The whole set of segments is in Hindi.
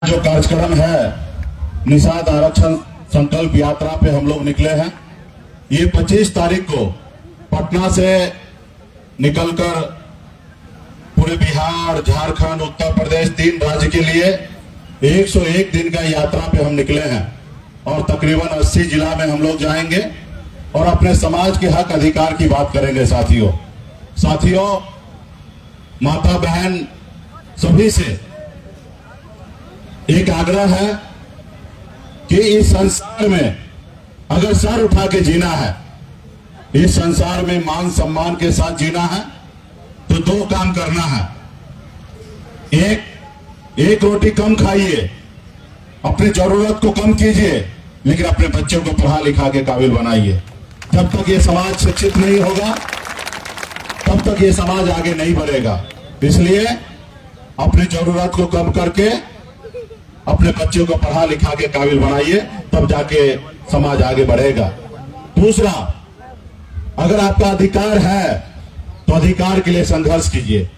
जो कार्यक्रम है निषाद आरक्षण संकल्प यात्रा पे हम लोग निकले हैं। ये 25 तारीख को पटना से निकलकर पूरे बिहार, झारखंड, उत्तर प्रदेश, 3 राज्य के लिए 101 दिन का यात्रा पे हम निकले हैं और तकरीबन 80 जिला में हम लोग जाएंगे और अपने समाज के हक अधिकार की बात करेंगे। साथियों, माता बहन सभी से एक आग्रह है कि इस संसार में अगर सर उठा के जीना है, इस संसार में मान सम्मान के साथ जीना है, तो 2 काम करना है। एक रोटी कम खाइए, अपनी जरूरत को कम कीजिए, लेकिन अपने बच्चों को पढ़ा लिखा के काबिल बनाइए। जब तक ये समाज शिक्षित नहीं होगा, तब तक ये समाज आगे नहीं बढ़ेगा। इसलिए अपनी जरूरत को कम करके अपने बच्चों को पढ़ा लिखा के काबिल बनाइए, तब जाके समाज आगे बढ़ेगा। दूसरा, अगर आपका अधिकार है तो अधिकार के लिए संघर्ष कीजिए।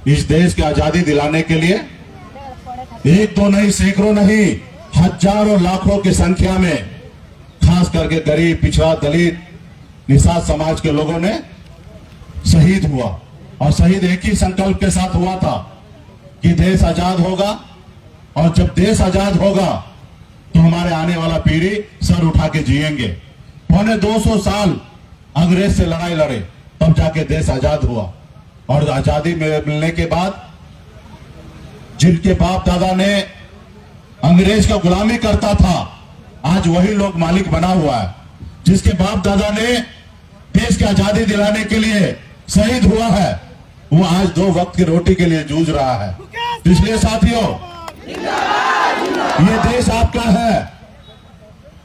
इस देश की आजादी दिलाने के लिए 1-2 नहीं, सैकड़ों नहीं, हजारों लाखों की संख्या में खास करके गरीब, पिछड़ा, दलित, निषाद समाज के लोगों ने शहीद हुआ और शहीद एक ही संकल्प के साथ हुआ था कि देश आजाद होगा, और जब देश आजाद होगा तो हमारे आने वाला पीढ़ी सर उठा के जिएंगे। 250 साल अंग्रेज से लड़ाई लड़े, तब जाके देश आजाद हुआ। और आजादी मिलने के बाद जिनके बाप दादा ने अंग्रेज का गुलामी करता था, आज वही लोग मालिक बना हुआ है। जिसके बाप दादा ने देश की आजादी दिलाने के लिए शहीद हुआ है, वो आज 2 वक्त की रोटी के लिए जूझ रहा है। इसलिए साथियों, ये देश आपका है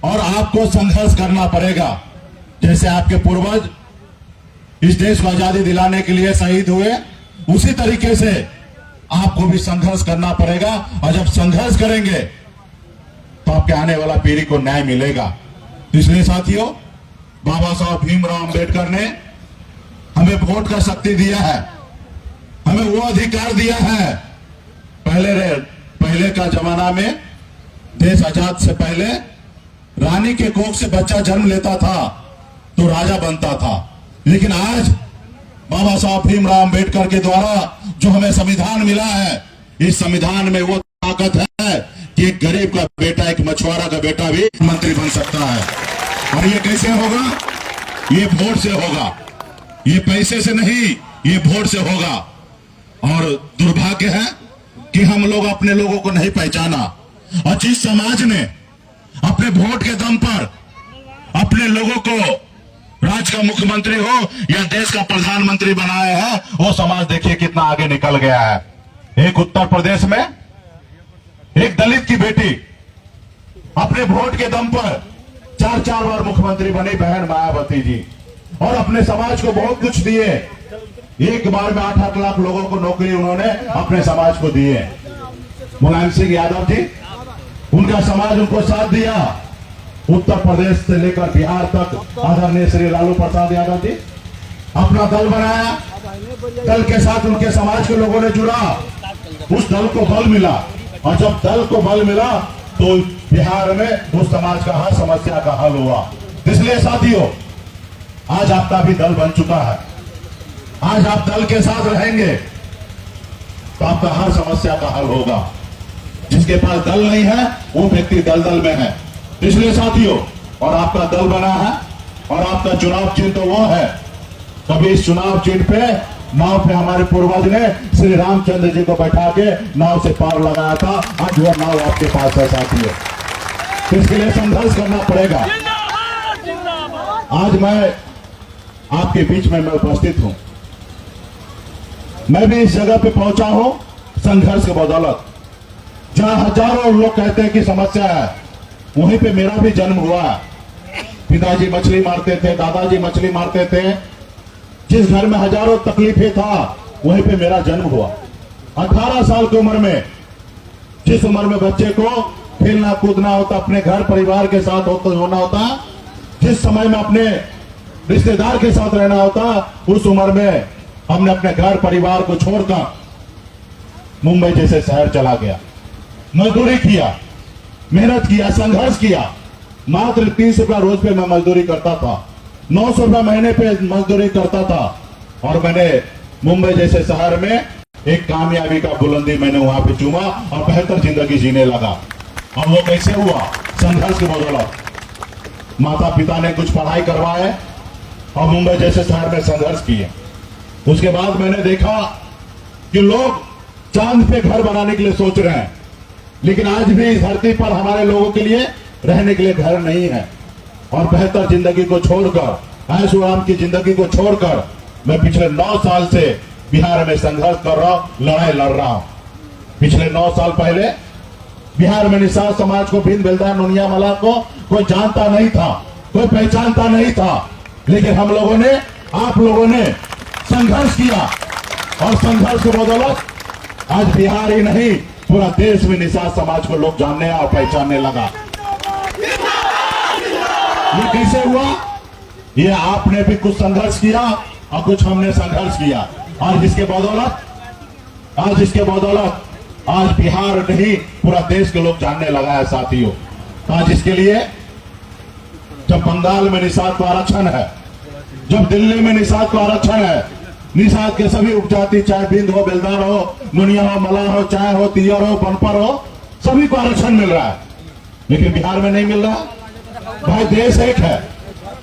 और आपको संघर्ष करना पड़ेगा। जैसे आपके पूर्वज इस देश को आजादी दिलाने के लिए शहीद हुए, उसी तरीके से आपको भी संघर्ष करना पड़ेगा। और जब संघर्ष करेंगे तो आपके आने वाला पीढ़ी को न्याय मिलेगा। इसलिए साथियों, बाबा साहब भीमराव अंबेडकर ने हमें वोट का शक्ति दिया है, हमें वो अधिकार दिया है। पहले का जमाना में देश आजाद से पहले रानी के कोख से बच्चा जन्म लेता था तो राजा बनता था, लेकिन आज बाबा साहब भीमराव अंबेडकर के द्वारा जो हमें संविधान मिला है, इस संविधान में वो ताकत है कि एक गरीब का बेटा, एक मछुआरा का बेटा भी मंत्री बन सकता है। और ये कैसे होगा? ये वोट से होगा, ये पैसे से नहीं, ये वोट से होगा। और दुर्भाग्य है कि हम लोग अपने लोगों को नहीं पहचाना, और जिस समाज ने अपने वोट के दम पर अपने लोगों को राज्य का मुख्यमंत्री हो या देश का प्रधानमंत्री बनाया है, वो समाज देखिए कितना आगे निकल गया है। एक उत्तर प्रदेश में एक दलित की बेटी अपने वोट के दम पर 4 बार मुख्यमंत्री बनी, बहन मायावती जी, और अपने समाज को बहुत कुछ दिए। एक बार में 8-8 लाख लोगों को नौकरी उन्होंने अपने समाज को दिए। मुलायम सिंह यादव जी, उनका समाज उनको साथ दिया। उत्तर प्रदेश से लेकर बिहार तक आदरणीय श्री लालू प्रसाद यादव जी अपना दल बनाया, दल के साथ उनके समाज के लोगों ने जुड़ा, उस दल को बल मिला, और जब दल को बल मिला तो बिहार में उस समाज का हर समस्या का हल हुआ। इसलिए साथियों, आज आपका भी दल बन चुका है। आज आप दल के साथ रहेंगे तो आपका हर समस्या का हल होगा। जिसके पास दल नहीं है, वो व्यक्ति दलदल में है। इसलिए साथियों, और आपका दल बना है और आपका चुनाव चिन्ह तो वो है। कभी इस चुनाव चिन्ह पे नाव पे हमारे पूर्वज ने श्री रामचंद्र जी को बैठा के नाव से पार लगाया था। आज वो नाव आपके पास है साथियों, इसके लिए संघर्ष करना पड़ेगा। आज मैं आपके बीच में मैं उपस्थित हूं, मैं भी इस जगह पे पहुंचा हूं संघर्ष के बदौलत। जहां हजारों लोग कहते हैं कि समस्या है, वहीं पे मेरा भी जन्म हुआ। पिताजी मछली मारते थे, दादाजी मछली मारते थे। जिस घर में हजारों तकलीफें था, वहीं पे मेरा जन्म हुआ। 18 साल की उम्र में, जिस उम्र में बच्चे को खेलना कूदना होता, अपने घर परिवार के साथ होना होता, जिस समय में अपने रिश्तेदार के साथ रहना होता, उस उम्र में हमने अपने घर परिवार को छोड़कर मुंबई जैसे शहर चला गया। मजदूरी किया, मेहनत किया, संघर्ष किया। मात्र 30 रुपया रोज पे मैं मजदूरी करता था, 900 रुपया महीने पे मजदूरी करता था, और मैंने मुंबई जैसे शहर में एक कामयाबी का बुलंदी मैंने वहां पे चूमा और बेहतर जिंदगी जीने लगा। और वो कैसे हुआ? संघर्ष की बदौलत। माता पिता ने कुछ पढ़ाई करवाए और मुंबई जैसे शहर में संघर्ष किए। उसके बाद मैंने देखा कि लोग चांद पे घर बनाने के लिए सोच रहे हैं, लेकिन आज भी इस धरती पर हमारे लोगों के लिए रहने के लिए घर नहीं है। और बेहतर जिंदगी को छोड़कर, ऐशो आराम की जिंदगी को छोड़कर मैं पिछले 9 साल से बिहार में संघर्ष कर रहा हूं, लड़ाई लड़ रहा हूं। पिछले 9 साल पहले बिहार में निषाद समाज को, भिन्न बेलदार नुनिया मला को कोई जानता नहीं था, कोई पहचानता नहीं था, लेकिन हम लोगों ने, आप लोगों ने संघर्ष किया और संघर्ष की बदौलत आज बिहार ही नहीं पूरा देश में निषाद समाज को लोग जानने और पहचानने लगा। ये कैसे हुआ? ये आपने भी कुछ संघर्ष किया और कुछ हमने संघर्ष किया, और इसके बदौलत आज बिहार नहीं पूरा देश के लोग जानने लगा है साथियों। आज इसके लिए जब बंगाल में निषाद को आरक्षण है, जब दिल्ली में निषाद को आरक्षण है, निषाद के सभी उपजाति, चाहे बिंद हो, बेलदार हो, नुनिया हो, मला हो, चाय हो, तियर हो, बनपर हो, सभी को आरक्षण मिल रहा है, लेकिन बिहार में नहीं मिल रहा। भाई देश एक है,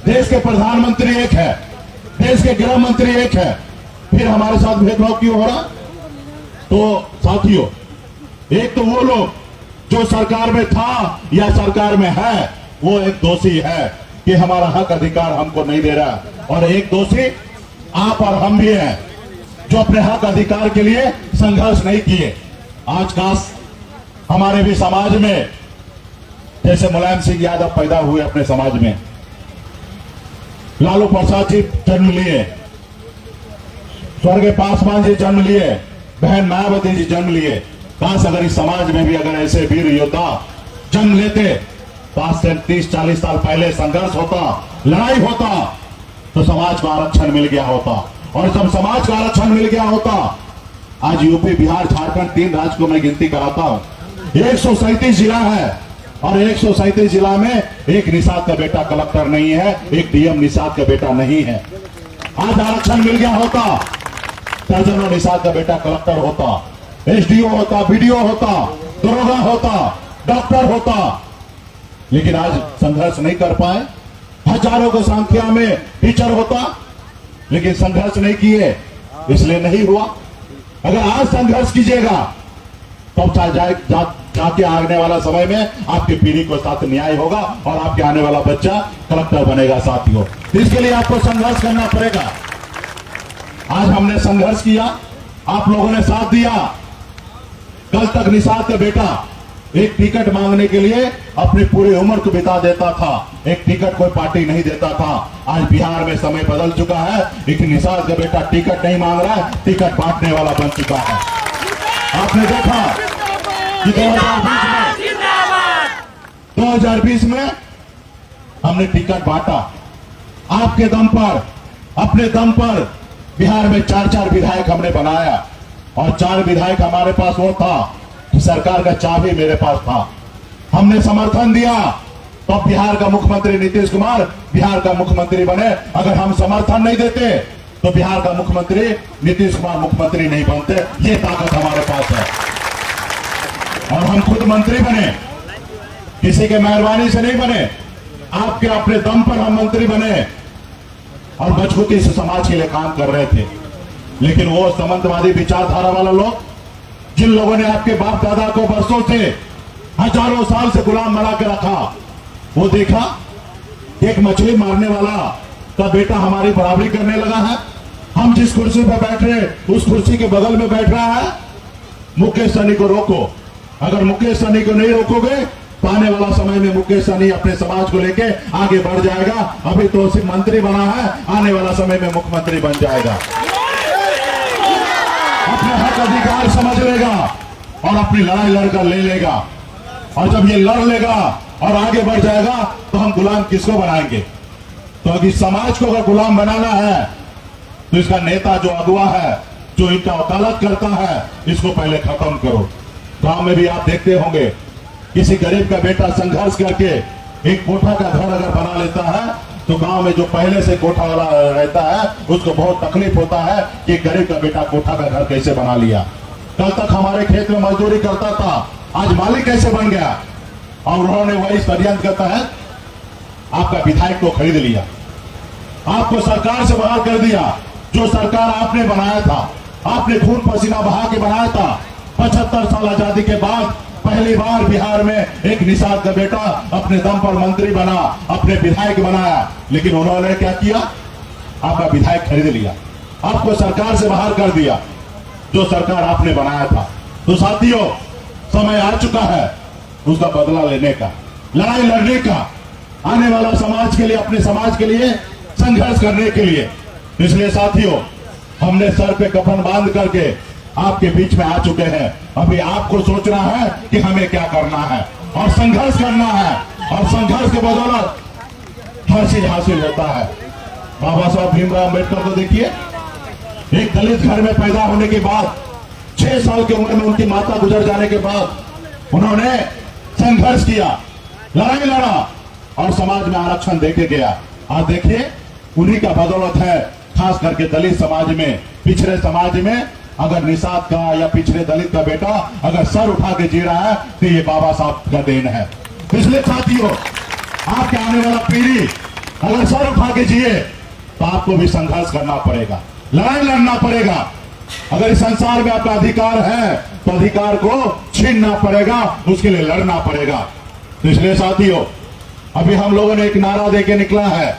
देश के प्रधानमंत्री एक है, देश के गृह मंत्री एक है, फिर हमारे साथ भेदभाव क्यों हो रहा? तो साथियों, एक तो वो लोग जो सरकार में था या सरकार में है, वो एक दोषी है कि हमारा हक अधिकार हमको नहीं दे रहा, और एक दोषी आप और हम भी हैं जो अपने हक अधिकार के लिए संघर्ष नहीं किए। आज काश हमारे भी समाज में, जैसे मुलायम सिंह यादव पैदा हुए अपने समाज में, लालू प्रसाद जी जन्म लिए, स्वर्गीय पासवान जी जन्म लिए, बहन मायावती जी जन्म लिए। काश अगर इस समाज में भी अगर ऐसे वीर योद्धा जन्म लेते, 5 से 30-40 साल पहले संघर्ष होता, लड़ाई होता, तो समाज को आरक्षण मिल गया होता। और जब समाज को आरक्षण मिल गया होता, आज यूपी, बिहार, झारखंड 3 राज्य को मैं गिनती कराता हूं, 137 जिला है, और 137 जिला में एक निषाद का बेटा कलेक्टर नहीं है, एक डीएम निषाद का बेटा नहीं है। आज आरक्षण मिल गया होता, दर्जनों निषाद का बेटा कलेक्टर होता, एसडीओ होता, बीडीओ होता, दरोगा होता, डॉक्टर होता, लेकिन आज संघर्ष नहीं कर पाए। हजारों की संख्या में टीचर होता, लेकिन संघर्ष नहीं किए, इसलिए नहीं हुआ। अगर आज संघर्ष कीजिएगा तब जाके आने वाला समय में आपकी पीढ़ी को साथ न्याय होगा और आपके आने वाला बच्चा कलेक्टर बनेगा साथियों। इसके लिए आपको संघर्ष करना पड़ेगा। आज हमने संघर्ष किया, आप लोगों ने साथ दिया। कल तक निषाद का बेटा एक टिकट मांगने के लिए अपनी पूरी उम्र को बिता देता था, एक टिकट कोई पार्टी नहीं देता था। आज बिहार में समय बदल चुका है, लेकिन निषाद का बेटा टिकट नहीं मांग रहा है, टिकट बांटने वाला बन चुका है। आपने देखा कि 2020 में हमने टिकट बांटा, आपके दम पर, अपने दम पर बिहार में 4-4 विधायक हमने बनाया, और 4 विधायक हमारे पास वो था कि सरकार का चाबी मेरे पास था। हमने समर्थन दिया तो बिहार का मुख्यमंत्री नीतीश कुमार बिहार का मुख्यमंत्री बने। अगर हम समर्थन नहीं देते तो बिहार का मुख्यमंत्री नीतीश कुमार मुख्यमंत्री नहीं बनते। ये ताकत हमारे पास है, और हम खुद मंत्री बने, किसी के मेहरबानी से नहीं बने, आपके अपने दम पर हम मंत्री बने, और मजबूती से समाज के लिए काम कर रहे थे। लेकिन वो सामंतवादी विचारधारा वाला लोग, जिन लोगों ने आपके बाप दादा को बरसों से, हजारों साल से गुलाम बना के रखा, वो देखा एक मछली मारने वाला का बेटा हमारी बराबरी करने लगा है। हम जिस कुर्सी पर बैठ रहे उस कुर्सी के बगल में बैठ रहा है। मुकेश सहनी को रोको, अगर मुकेश सहनी को नहीं रोकोगे तो आने वाला समय में मुकेश सहनी अपने समाज को लेके आगे बढ़ जाएगा। अभी तो सिर्फ मंत्री बना है, आने वाला समय में मुख्यमंत्री बन जाएगा, अपने हक अधिकार समझ लेगा और अपनी लड़ाई लड़कर ले लेगा। और जब ये लड़ लेगा और आगे बढ़ जाएगा तो हम गुलाम किसको बनाएंगे? तो अगर समाज को अगर गुलाम बनाना है तो इसका नेता जो अगुवा है, जो इनका वकालत करता है, इसको पहले खत्म करो। गांव में भी आप देखते होंगे, किसी गरीब का बेटा संघर्ष करके एक कोठा का घर अगर बना लेता है तो गांव में जो पहले से कोठा वाला रहता है उसको बहुत तकलीफ होता है कि गरीब का बेटा कोठा का घर कैसे बना लिया। कल तक हमारे खेत में मजदूरी करता था, आज मालिक कैसे बन गया। और उन्होंने वही षड्यंत्र के तहत आपका विधायक को खरीद लिया, आपको सरकार से बाहर कर दिया। जो सरकार आपने बनाया था, आपने खून पसीना बहा के बनाया था। 75 साल आजादी के बाद पहली बार बिहार में एक निषाद का बेटा अपने दम पर मंत्री बना, अपने विधायक बनाया। लेकिन उन्होंने क्या किया, आपका विधायक खरीद लिया, आपको सरकार से बाहर कर दिया, जो सरकार आपने बनाया था। तो साथियों, समय आ चुका है उसका बदला लेने का, लड़ाई लड़ने का, आने वाला समाज के लिए, अपने समाज के लिए संघर्ष करने के लिए। इसलिए साथियों, हमने सर पे कफन बांध करके आपके बीच में आ चुके हैं। अभी आपको सोचना है कि हमें क्या करना है और संघर्ष करना है, और संघर्ष के बदौलत हर चीज हासिल होता है। बाबा साहब भीमराव अम्बेडकर को देखिए, एक दलित घर में पैदा होने के बाद 6 साल की उम्र में उनकी माता गुजर जाने के बाद उन्होंने संघर्ष किया, लड़ाई लड़ा और समाज में आरक्षण देके गया। आज देखिए, उन्हीं का बदौलत है, खास करके दलित समाज में, पिछड़े समाज में अगर निषाद का या पिछड़े दलित का बेटा अगर सर उठा के जी रहा है तो ये बाबा साहब का देन है। इसलिए साथियों, आपके आने वाला पीढ़ी अगर सर उठा के जिए तो आपको भी संघर्ष करना पड़ेगा, लड़ाई लड़ना पड़ेगा। अगर इस संसार में आपका अधिकार है तो अधिकार को छीनना पड़ेगा, उसके लिए लड़ना पड़ेगा। तो इसलिए साथियों, अभी हम लोगों ने एक नारा देके निकला है,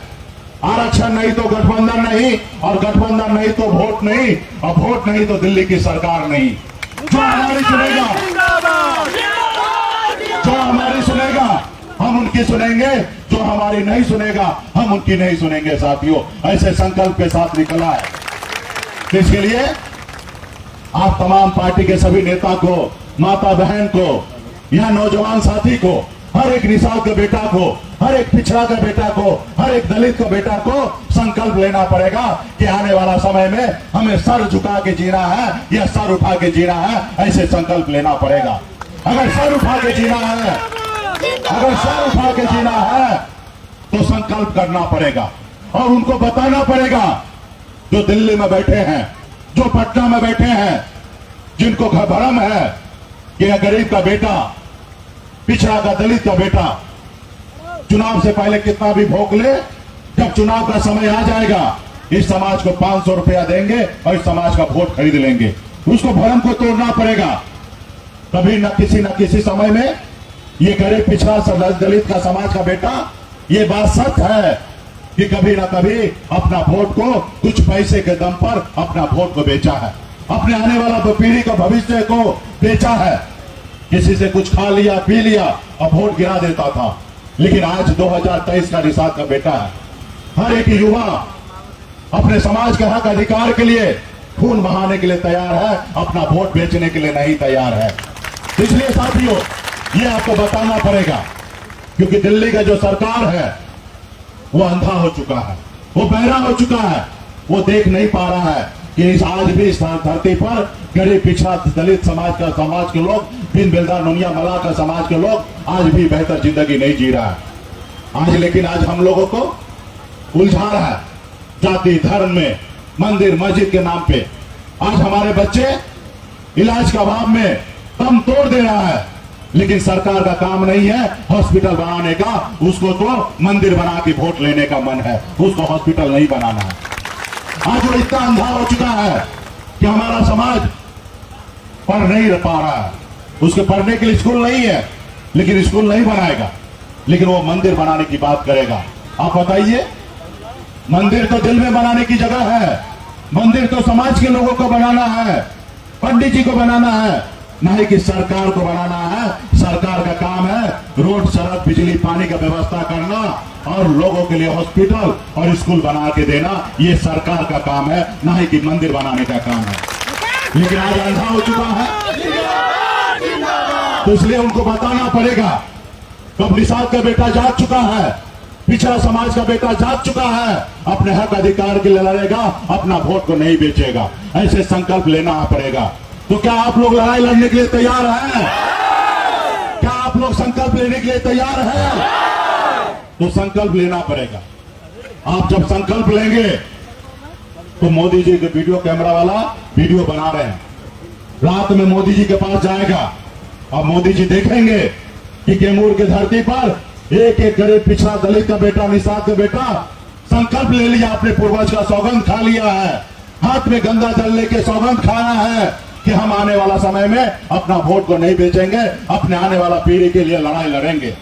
आरक्षण नहीं तो गठबंधन नहीं, और गठबंधन नहीं तो वोट नहीं, और वोट नहीं तो दिल्ली की सरकार नहीं। जो हमारी सुनेगा, जो हमारी सुनेगा हम उनकी सुनेंगे, जो हमारी नहीं सुनेगा हम उनकी नहीं सुनेंगे। साथियों, ऐसे संकल्प के साथ निकला है। इसके लिए आप तमाम पार्टी के सभी नेता को, माता बहन को, या नौजवान साथी को, हर एक निषाद के बेटा को, हर एक पिछड़ा का बेटा को, हर एक दलित का बेटा को संकल्प लेना पड़ेगा कि आने वाला समय में हमें सर झुका के जीना है या सर उठा के जीना है। ऐसे संकल्प लेना पड़ेगा। अगर सर उठा के जीना है, अगर सर उठा के जीना है तो संकल्प करना पड़ेगा और उनको बताना पड़ेगा, जो दिल्ली में बैठे हैं, जो पटना में बैठे हैं, जिनको भ्रम है कि गरीब का बेटा, पिछड़ा का, दलित का बेटा चुनाव से पहले कितना भी भोग ले, जब चुनाव का समय आ जाएगा इस समाज को 500 रुपया देंगे और इस समाज का वोट खरीद लेंगे। उसको भ्रम को तोड़ना पड़ेगा। कभी न किसी समय में ये गरीब, पिछड़ा, दलित का समाज का बेटा, ये बात सच है कि कभी ना कभी अपना वोट को कुछ पैसे के दम पर अपना वोट को बेचा है, अपने आने वाला पीढ़ी का भविष्य को बेचा है। किसी से कुछ खा लिया, पी लिया और वोट गिरा देता था। लेकिन आज 2023 का निषाद का बेटा है। हर एक युवा अपने समाज के हक अधिकार के लिए खून बहाने के लिए तैयार है, अपना वोट बेचने के लिए नहीं तैयार है। इसलिए साथियों, ये आपको बताना पड़ेगा, क्योंकि दिल्ली का जो सरकार है वो अंधा हो चुका है, वो बहरा हो चुका है, वो देख नहीं पा रहा है कि इस आज भी इस धरती पर गरीब, पिछड़ा, दलित समाज के लोग, बिन बेलदार, नुनिया, मला का समाज के लोग आज भी बेहतर जिंदगी नहीं जी रहा है। आज लेकिन आज हम लोगों को उलझा रहा है जाति, धर्म में, मंदिर, मस्जिद के नाम पे। आज हमारे बच्चे इलाज के अभाव में दम तोड़ दे रहा है, लेकिन सरकार का काम नहीं है हॉस्पिटल बनाने का, उसको तो मंदिर बना के वोट लेने का मन है, उसको हॉस्पिटल नहीं बनाना है। आज वो इतना अंधा हो चुका है कि हमारा समाज पढ़ नहीं पा रहा है, उसके पढ़ने के लिए स्कूल नहीं है, लेकिन स्कूल नहीं बनाएगा, लेकिन वो मंदिर बनाने की बात करेगा। आप बताइए, मंदिर तो दिल में बनाने की जगह है, मंदिर तो समाज के लोगों को बनाना है, पंडित जी को बनाना है, नहीं कि सरकार को बनाना है। सरकार का काम है रोड, सड़क, बिजली, पानी का व्यवस्था करना और लोगों के लिए हॉस्पिटल और स्कूल बना के देना, ये सरकार का काम है, नहीं कि मंदिर बनाने का काम है। लेकिन आज अंधा हो चुका है, तो इसलिए उनको बताना पड़ेगा। कब निषाद का बेटा जाग चुका है, पिछड़ा समाज का बेटा जाग चुका है, अपने हक अधिकार के लिए लड़ेगा, अपना वोट को नहीं बेचेगा। ऐसे संकल्प लेना पड़ेगा। तो क्या आप लोग लड़ाई लड़ने के लिए तैयार हैं? क्या आप लोग संकल्प लेने के लिए तैयार हैं? तो संकल्प लेना पड़ेगा। आप जब संकल्प लेंगे तो मोदी जी के वीडियो कैमरा वाला वीडियो बना रहे हैं, रात में मोदी जी के पास जाएगा और मोदी जी देखेंगे कि कैमूर की धरती पर एक एक गरीब पिछड़ा दलित का बेटा, निषाद का बेटा संकल्प ले लिया, अपने पूर्वज का सौगंध खा लिया है, हाथ में गंदा जल लेके सौगंध खाया है कि हम आने वाला समय में अपना वोट को नहीं बेचेंगे, अपने आने वाला पीढ़ी के लिए लड़ाई लड़ेंगे।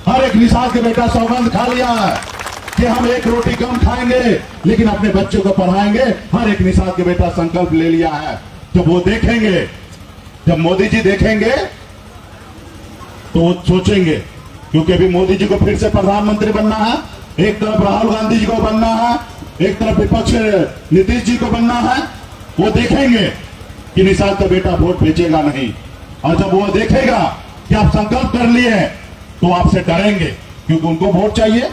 हर एक निषाद के बेटा सौगंध खा लिया है कि हम एक रोटी कम खाएंगे लेकिन अपने बच्चों को पढ़ाएंगे। हर एक निषाद के बेटा संकल्प ले लिया है। जब वो देखेंगे, जब मोदी जी देखेंगे तो वो सोचेंगे, क्योंकि अभी मोदी जी को फिर से प्रधानमंत्री बनना है, एक तरफ राहुल गांधी जी को बनना है, एक तरफ विपक्ष नीतीश जी को बनना है। वो देखेंगे कि निषाद का बेटा वोट बेचेगा नहीं, और जब वो देखेगा कि आप संकल्प कर लिए तो आपसे डरेंगे, क्योंकि उनको वोट चाहिए,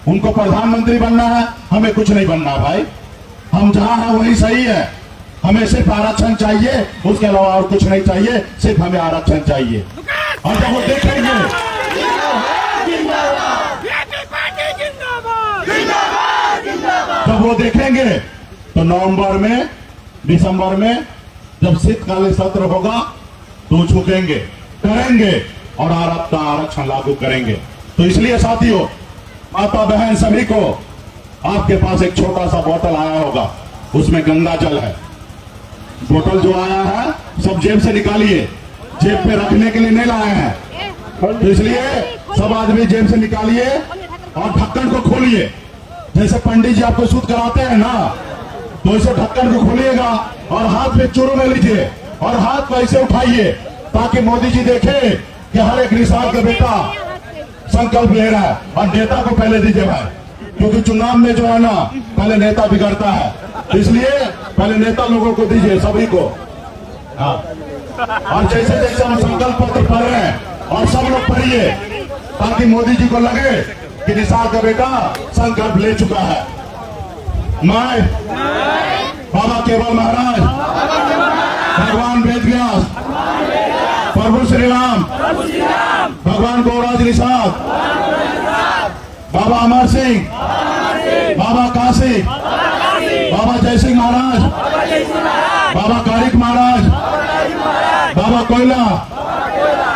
उनको प्रधानमंत्री बनना है। हमें कुछ नहीं बनना भाई, हम जहां हैं वही सही है। हमें सिर्फ आरक्षण चाहिए, उसके अलावा और कुछ नहीं चाहिए, सिर्फ हमें आरक्षण चाहिए। और जब वो देखेंगे, जब वो देखेंगे तो नवंबर में, दिसंबर में जब शीतकालीन सत्र होगा तो झुकेंगे, करेंगे और आपका आरक्षण लागू करेंगे। तो इसलिए साथियों, माता बहन सभी को, आपके पास एक छोटा सा बोतल आया होगा, उसमें गंगा जल है। बोतल जो आया है सब जेब से निकालिए, जेब पे रखने के लिए नहीं लाए हैं। तो इसलिए सब आदमी जेब से निकालिए और ढक्कन को खोलिए। जैसे पंडित जी आपको शुद्ध कराते हैं ना, तो इसे ढक्कन को खोलिएगा और हाथ में चूरू में लीजिए और हाथ को ऐसे उठाइए, ताकि मोदी जी देखे कि हर एक निषाद का बेटा संकल्प ले रहा है। और नेता को पहले दीजिए भाई, क्योंकि चुनाव में जो है ना, पहले नेता बिगड़ता है, इसलिए पहले नेता लोगों को दीजिए, सभी को। हाँ। और जैसे जैसे हम संकल्प पत्र पढ़ रहे हैं और सब लोग पढ़िए, ताकि मोदी जी को लगे कि निषाद का बेटा संकल्प ले चुका है। मैं बाबा केवल महाराज, भगवान वेद व्यास, प्रभु श्री राम, भगवान गौराज निषाद, बाबा अमर सिंह, बाबा काशी, बाबा जय सिंह महाराज, बाबा कारिक महाराज, बाबा कोयला,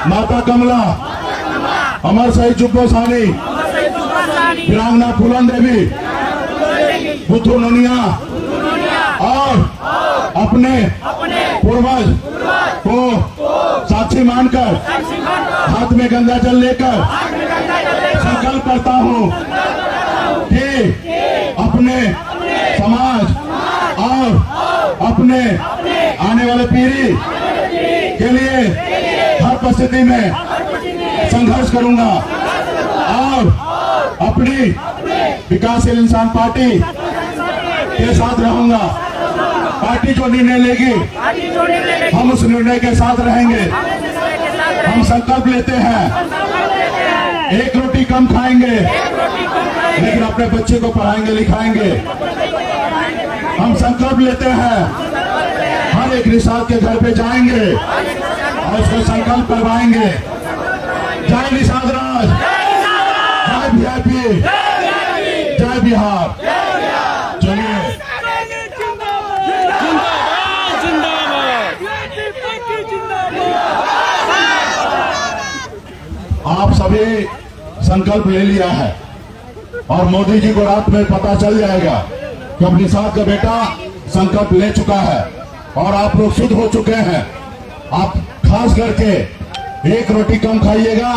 माता कमला, अमर शहीद जुब्बो सानी, वीरांगना फूलन देवी, बुद्धू ननिया और अपने पूर्वज को साक्षी मानकर हाथ में गंगा जल लेकर संकल्प करता हूँ कि अपने समाज और अपने आने वाले पीढ़ी के लिए हर परिस्थिति में संघर्ष करूंगा और अपनी विकासशील इंसान पार्टी के साथ रहूंगा। पार्टी जो निर्णय लेगी हम उस निर्णय के साथ रहेंगे। हम संकल्प लेते हैं, एक रोटी कम खाएंगे लेकिन अपने बच्चे को पढ़ाएंगे लिखाएंगे। हम संकल्प लेते हैं, हर एक निषाद के घर पे जाएंगे और उसको संकल्प करवाएंगे। जय निषाद राज, जय वीआईपी, जय बिहार। चलिए आप सभी संकल्प ले लिया है और मोदी जी को रात में पता चल जाएगा कि अब निषाद का बेटा संकल्प ले चुका है और आप लोग शुद्ध हो चुके हैं। आप खास करके एक रोटी कम खाइएगा।